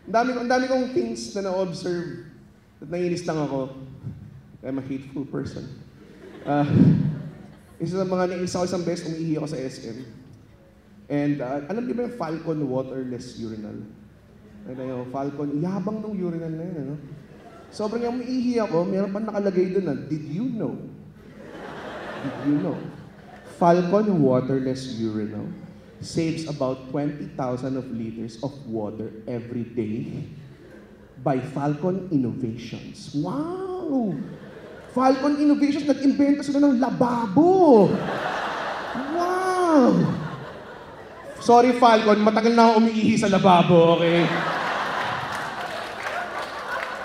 Ang dami kong things na na-observe at nainis lang ako. I'm a hateful person. Isa sa mga naisa ko isang beses, umiihi ako sa SM. And alam niyo ba yung Falcon waterless urinal? Ano yung Falcon, yabang nung urinal na yun, ano? Sobrang yung umiihi ako, meron pa nakalagay doon na, did you know? Did you know? Falcon waterless urinal saves about 20,000 of liters of water every day by Falcon Innovations. Wow! Falcon Innovations, nag-invento sila ng lababo! Wow! Sorry, Falcon, matagal na ako umiihi sa lababo, okay?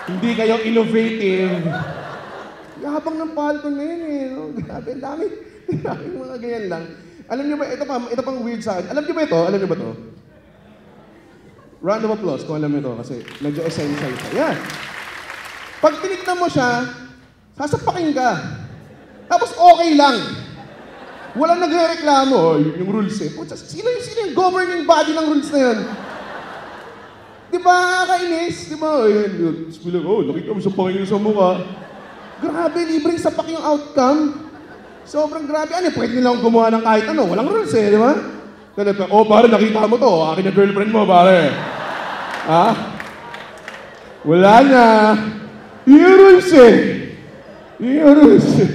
Hindi kayo innovative. Yabang ng Falcon na yun eh. No? Grabe, dami mga ganyan lang. Alam niyo ba, ito pang weird sa akin. Alam niyo ba ito? Alam niyo ba ito? Round of applause kung alam niyo ito kasi medyo essential ito. Yan. Pag tinignan mo siya, sasapakin ka. Tapos okay lang. Walang nagre-reklamo. Oh, yung rules eh. Sino yung governing body ng rules na yun? Di ba, kainis? Di ba? Ayan, nakita mo sa pangin sa mukha. Grabe, libreng sapak yung outcome. Sobrang grabe. Ano, pwede nilang gumawa ng kahit ano. Walang rules eh, di ba? Pare, nakita mo to. Akin na girlfriend mo, pare. Ha? Wala na. Yung rules eh. Yung rules eh.